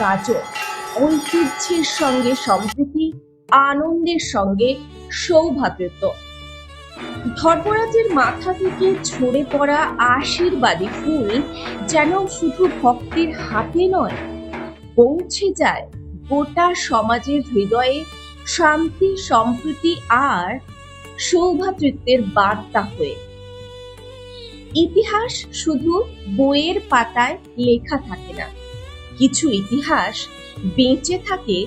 গাজন ঐতিহ্যের সঙ্গে সম্প্রীতি, আনন্দের সঙ্গে সৌভ্রাতৃত্ব। ধর্মরাজের মাথা থেকে ঝরে পড়া আশীর্বাদী ফুল যেন শুধু ভক্তের হাতে নয়, পৌঁছে যায় গোটা সমাজের হৃদয়ে শান্তি, সম্প্রীতি আর সৌভ্রাতৃত্বের বার্তা হয়ে। ইতিহাস শুধু বইয়ের পাতায় লেখা থাকে না, কিছু ইতিহাস বেঁচে থাকে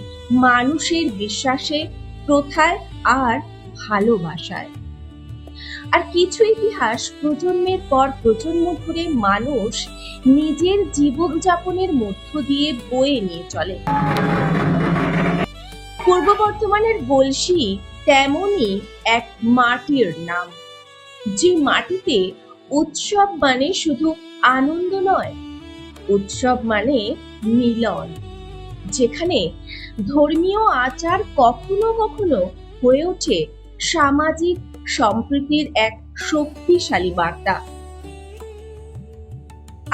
মানুষের বিশ্বাসে, প্রথায় আর ভালোবাসায়। আর কিছু ইতিহাস প্রজন্মের পর প্রজন্ম ধরে মানুষ নিজের জীবনযাপনের মধ্য দিয়ে বয়ে নিয়ে চলে। পূর্ব বর্ধমানের গলসি তেমনই এক মাটির নাম, যে মাটিতে উৎসব মানে শুধু আনন্দ নয়, উৎসব মানে মিলন, যেখানে ধর্মীয় আচার কখনো কখনো হয়ে ওঠে সামাজিক সম্প্রীতির এক শক্তিশালী বার্তা।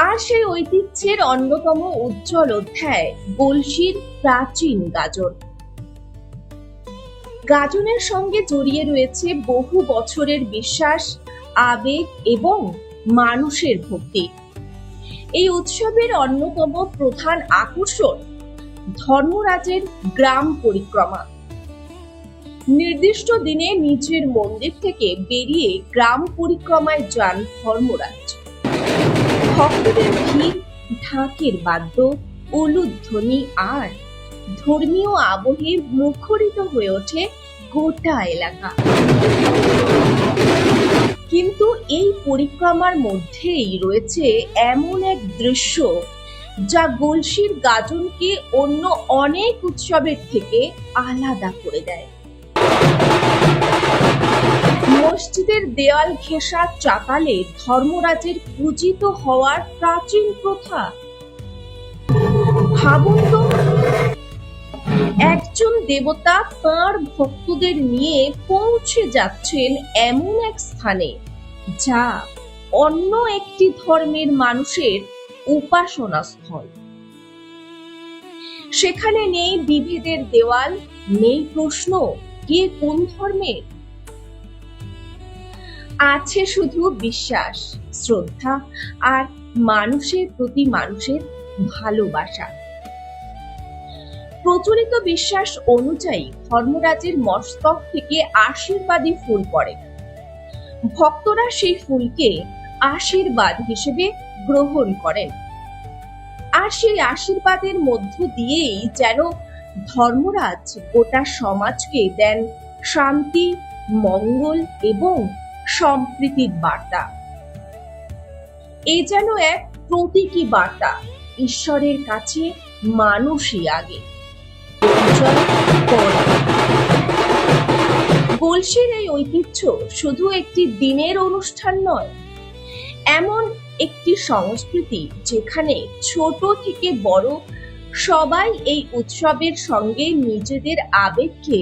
আর সেই ঐতিহ্যের অন্যতম উজ্জ্বল অধ্যায় গলসির প্রাচীন গাজন। গাজনের সঙ্গে জড়িয়ে রয়েছে বহু বছরের বিশ্বাস, আবেগ এবং মানুষের ভক্তি। এই উৎসবের অন্যতম প্রধান আকর্ষণ ধর্মরাজের গ্রাম পরিক্রমা। নির্দিষ্ট দিনে নিজের মন্দির থেকে বেরিয়ে গ্রাম পরিক্রমায় যান ধর্মরাজ। ভক্তদের ভিড়, ঢাকের বাদ্য, উলুধ্বনি আর ধর্মীয় আবহে মুখরিত হয়ে ওঠে গোটা এলাকা। কিন্তু এই পরিক্রমার মধ্যেই রয়েছে এমন এক দৃশ্য যা গলসির গাজনকে অন্য অনেক উৎসবের থেকে আলাদা করে দেয়। মসজিদের দেওয়াল ঘেঁষা চাতালে ধর্মরাজের পূজিত হওয়ার প্রাচীন প্রথা। ভাবুন তো, একজন দেবতা তাঁর ভক্তদের নিয়ে পৌঁছে যাচ্ছেন এমন এক স্থানে যা অন্য একটি ধর্মের মানুষের উপাসনা স্থল। সেখানে নেই বিভেদের দেওয়াল, নেই প্রশ্ন কে কোন ধর্মের, আছে শুধু বিশ্বাস, শ্রদ্ধা আর মানুষের প্রতি মানুষের ভালোবাসা। প্রচলিত বিশ্বাস অনুযায়ী ধর্মরাজের মস্তক থেকে আশীর্বাদী ফুল পড়ে। ভক্তরা সেই ফুলকে আশীর্বাদ হিসেবে গ্রহণ করেন, আর সেই আশীর্বাদের মধ্য দিয়েই যেন ধর্মরাজ গোটা সমাজকে দেন শান্তি, মঙ্গল এবং সম্প্রীতির বার্তা। এ যেন এক প্রতীকী বার্তা, ঈশ্বরের কাছে মানুষই আগে। গলসির এই ঐতিহ্য শুধু একটি দিনের অনুষ্ঠান নয়, এমন একটি সংস্কৃতি যেখানে ছোট থেকে বড় সবাই এই উৎসবের সঙ্গে নিজেদের আবেগকে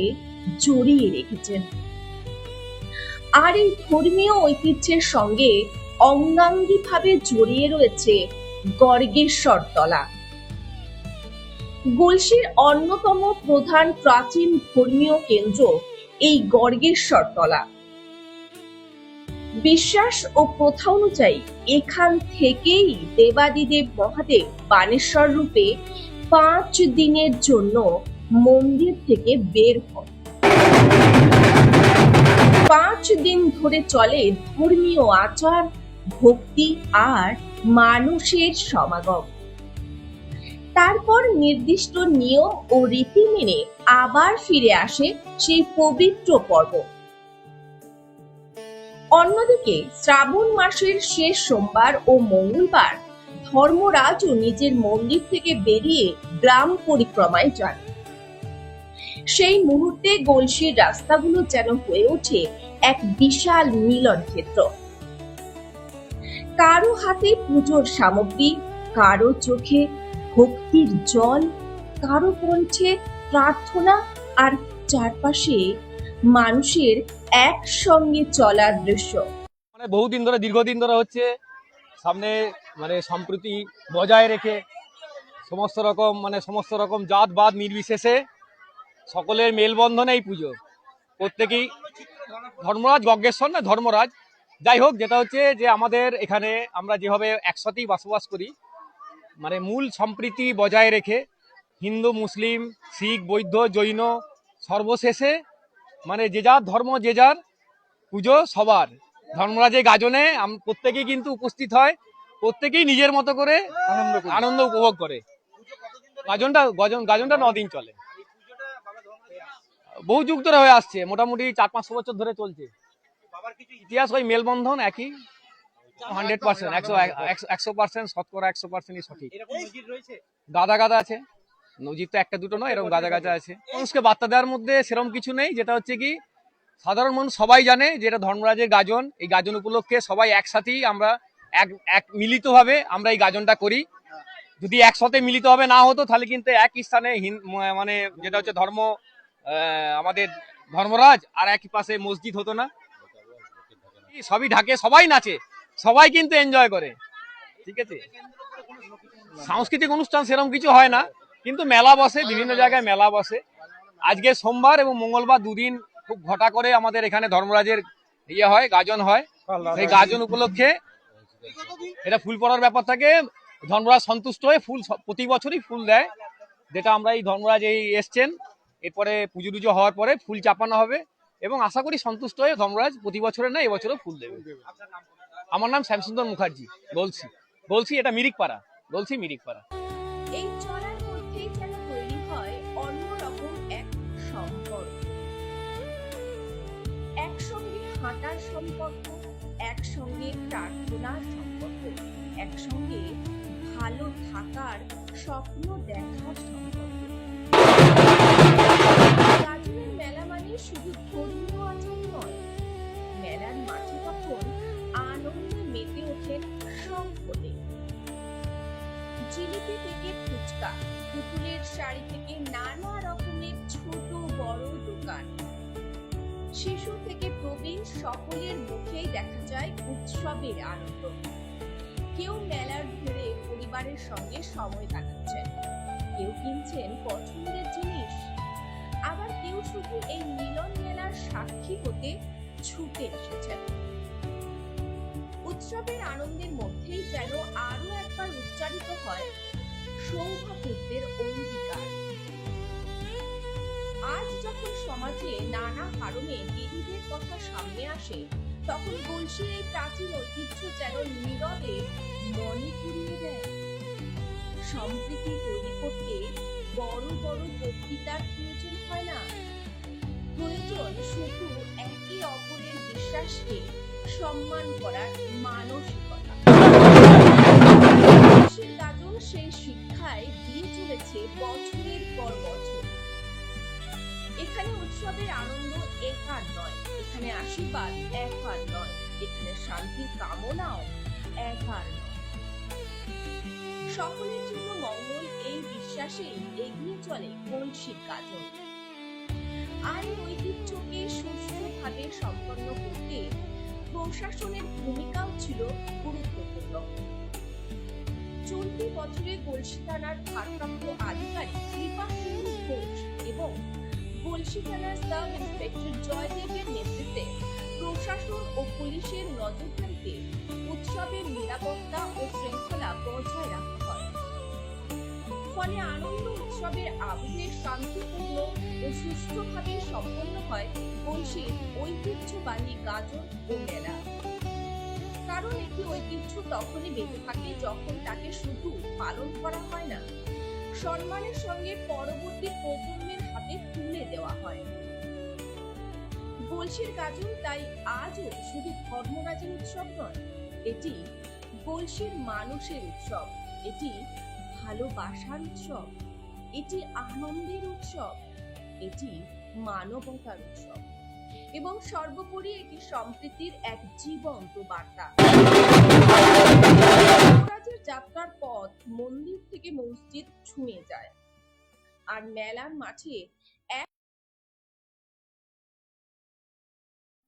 জড়িয়ে রেখেছেন। আর এই ধর্মীয় ঐতিহ্যের সঙ্গে অঙ্গাঙ্গিভাবে জড়িয়ে রয়েছে গর্গেশ্বর তলা। গলসির অন্যতম প্রধান প্রাচীন ধর্মীয় কেন্দ্র এই গর্গেশ্বর তলা। বিশ্বাস ও প্রথা অনুযায়ী এখান থেকেই দেবাদিদেব মহাদেব বানেশ্বর রূপে 5 দিনের জন্য মন্দির থেকে বের হন। 5 দিন ধরে চলে ধর্মীয় আচার, ভক্তি আর মানুষের সমাগম। তারপর নির্দিষ্ট নিয়ম ও রীতি মেনে আবার ফিরে আসে সেই পবিত্র পর্ব। অন্যদিকে শ্রাবণ মাসের শেষ সোমবার ও মঙ্গলবার ধর্মরাজও নিজের মন্দির থেকে বেরিয়ে গ্রাম পরিক্রমায় যান। সেই মুহূর্তে গলসির রাস্তাগুলো যেন হয়ে ওঠে এক বিশাল মিলন ক্ষেত্র। কারো হাতে পুজোর সামগ্রী, কারো চোখে ভক্তির জল, কারো কণ্ঠে প্রার্থনা, আর চারপাশে মানুষের একসঙ্গে চলার দৃশ্য। মানে বহুদিন ধরে, দীর্ঘদিন ধরে হচ্ছে, সামনে মানে সম্প্রীতি বজায় রেখে সমস্ত রকম জাতবাদ নির্বিশেষে সকলের মেলবন্ধনে এই পুজো। প্রত্যেকেই ধর্মরাজ গজ্ঞেশ্বর না ধর্মরাজ, যাই হোক, যেটা হচ্ছে যে আমাদের এখানে আমরা যেভাবে একসাথেই বসবাস করি, মানে মূল সম্প্রীতি বজায় রেখে হিন্দু, মুসলিম, শিখ, বৌদ্ধ, জৈন সর্বশেষে মানে যে যার ধর্ম যে যার পুজো সবার। ধর্মরাজের গাজনে প্রত্যেকেই কিন্তু উপস্থিত হয়, প্রত্যেকেই নিজের মতো করে আনন্দ উপভোগ করে। গাজনটা 9 দিন চলে, বহু যুগ ধরে হয়ে আসছে, মোটামুটি 400-500 বছর ধরে চলছে। ইতিহাস ওই মেলবন্ধন একই, 100%, 100%, শতকরা 100%ই সঠিক। গাদা গাদা আছে, নজির তো একটা দুটো নয়, এরকম গাদা গাদা আছে। মানুষকে বার্তা দেওয়ার মধ্যে সেরকম কিছু নেই, যেটা হচ্ছে কি সাধারণ মানুষ সবাই জানে যে এটা ধর্মরাজের গাজন। এই গাজন উপলক্ষে সবাই একসাথেই আমরা এক মিলিতভাবে আমরা এই গাজনটা করি। যদি একসাথে মিলিতভাবে না হতো তাহলে কিন্তু একই স্থানে মানে যেটা হচ্ছে আমাদের ধর্মরাজ আর একই পাশে মসজিদ হতো না, সবই ঢাকে, সবাই নাচে, সবাই কিন্তু এনজয় করে। ঠিক আছে, সাংস্কৃতিক অনুষ্ঠান সেরকম কিছু হয় না, কিন্তু মেলা বসে, বিভিন্ন জায়গায় মেলা বসে। আজকে সোমবার এবং মঙ্গলবার দুদিন খুব ঘটা করে আমাদের এখানে ধর্মরাজের হয়, গাজন হয়। সেই গাজন উপলক্ষে এটা ফুল পড়ার ব্যাপার থাকে। ধর্মরাজ সন্তুষ্ট হয়ে ফুল প্রতি বছরই ফুল দেয়, যেটা আমরা এই ধর্মরাজ এই এসছেন, এরপরে পুজো টুজো হওয়ার পরে ফুল চাপানো হবে এবং আশা করি সন্তুষ্ট হয়ে ধর্মরাজ প্রতি বছরের না এবছরও ফুল দেবে। আমার নাম শ্যামসুন্দর মুখার্জি, গলসি, এটা মিরিকপাড়া, গলসি মিরিকপাড়া। এই চলার মধ্যেই যেন তৈরি হয় অন্যরকম এক সম্পর্ক, একসঙ্গে হাঁটার সম্পর্ক, একসঙ্গে প্রার্থনার সম্পর্ক, একসঙ্গে ভালো থাকার স্বপ্ন দেখার সম্পর্ক। গাজনের মেলা মানে শুধু ধর্মীয় আচার নয়, মেলার মাঠে তখন আনন্দে মেতে ওঠেন সকলে। জিলিপি থেকে ফুচকা, পুতুলের শাড়ি থেকে নানা রকমের ছোট বড় দোকান, শিশু থেকে প্রবীণ সকলের মুখেই দেখা যায় উৎসবের আনন্দ। কেউ মেলার ভিড়ে পরিবারের সঙ্গে সময় কাটাচ্ছেন, কেউ কিনছেন পছন্দের জিনিস, আবার কেউ শুধু এই মিলন মেলার সাক্ষী হতে ছুটে এসেছেন। উৎসবের আনন্দের মধ্যেই যেন আরো একবার উচ্চারিত হয় সৌভাগ্যের অঙ্গীকার। আজ যখন সমাজে নানা কারণে বিরোধের কথা সামনে আসে, তখন গলসির এই প্রাচীন ঐতিহ্য যেন নীরবে মনে করিয়ে দেয় সম্প্রীতি তৈরি করতে বড় বড় বক্তৃতার প্রয়োজন হয় না, প্রয়োজন শুধু একে অপরের বিশ্বাসকে সম্মান করার মানসিকতা। গাজন সেই শিক্ষায় দিয়ে চলেছে বছরের পর বছর। এখানে উৎসবের আনন্দ একার নয়, এখানে আশীর্বাদ একার নয়, এখানে শান্তির কামনাও একার নয়। সকলের জন্য মঙ্গল, এই বিশ্বাসেই এগিয়ে চলে গলসির গাজন। আর এই ঐতিহ্যকে সুষ্ঠুভাবে সম্পন্ন করতে প্রশাসনের ভূমিকাও ছিল গুরুত্বপূর্ণ। চলতি বছরে গলসি থানার ভারপ্রাপ্ত আধিকারিক কৃপাসুন্দর ঘোষ এবং গলসি থানার সাব ইন্সপেক্টর জয়দেবের নেতৃত্বে প্রশাসন ও পুলিশের নজরদারিতে উৎসবের নিরাপত্তা ও শৃঙ্খলা বজায় রাখা হয়। ফলে আনন্দ উৎসবের আবহে শান্তিপূর্ণ ও সুষ্ঠুভাবে সম্পন্ন হয় গলসির ঐতিহ্যবাহী গাজন ও মেলা। কারণ একটি ঐতিহ্য তখনই বেঁচে থাকে যখন তাকে শুধু পালন করা হয় না, সম্মানের সঙ্গে পরবর্তী প্রজন্মের হাতে তুলে দেওয়া হয়। গলসির গাজন তাই আজও শুধু ধর্মরাজের উৎসব নয়, এটি গলসির মানুষের উৎসব, এটি ভালোবাসার উৎসব, এটি আনন্দের উৎসব, এটি মানবতার উৎসব এবং সর্বোপরি এটি সম্প্রীতির এক জীবন্ত বার্তা। ধর্মরাজের যাত্রার পথ মন্দির থেকে মসজিদ ছুঁয়ে যায়, আর মেলার মাঠে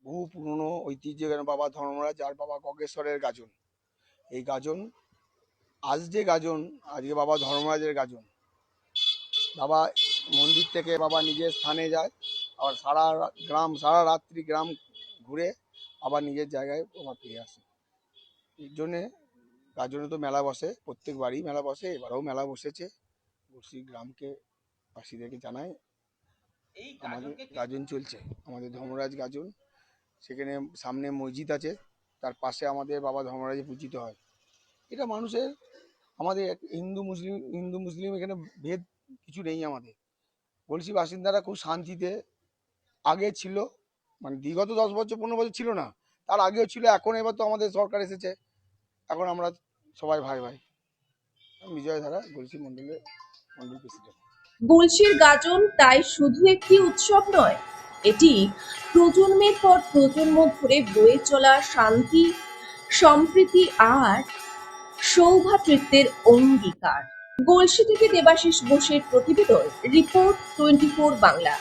বহু পুরনো ঐতিহ্য বাবা ধর্মরাজ আর বাবা গজ্ঞেশ্বরের গাজন। এই গাজন আজ যে গাজন, আজকে বাবা ধর্মরাজের গাজন। বাবা মন্দির থেকে বাবা নিজের স্থানে যায়, আবার সারা রাত্রি গ্রাম ঘুরে আবার নিজের জায়গায় বাবা ফিরে আসে। এর জন্যে গাজনে তো মেলা বসে, প্রত্যেক বাড়ি মেলা বসে, এবারেও মেলা বসেছে। বসি গ্রামকে বাসীদেরকে জানায় আমাদের গাজন চলছে, আমাদের ধর্মরাজ গাজন। সেখানে সামনে মসজিদ আছে, তার পাশে আমাদের বাবা ধর্মরাজে পূজিত হয়। এটা মানুষের, আমাদের হিন্দু মুসলিম এখানে ভেদ কিছু নেই আমাদের। বলছি বাসিন্দারা খুব শান্তিতে আগে ছিল, মানে বিগত 10 বছর 15 বছর ছিল না, তার আগেও ছিল, এখন এবার তো আমাদের সরকার এসেছে, এখন আমরা সবাই ভাই ভাই। বিজয় ধারা গলসি মন্ডল প্রেসিডেন্ট। গলসির গাজন তাই শুধু একটি উৎসব নয়, এটি প্রজন্মের পর প্রজন্ম ধরে বয়ে চলা শান্তি, সম্প্রীতি আর সৌভ্রাতৃত্বের অঙ্গীকার। গলসি থেকে দেবাশিস বোসের প্রতিবেদন, রিপোর্ট 24 বাংলা।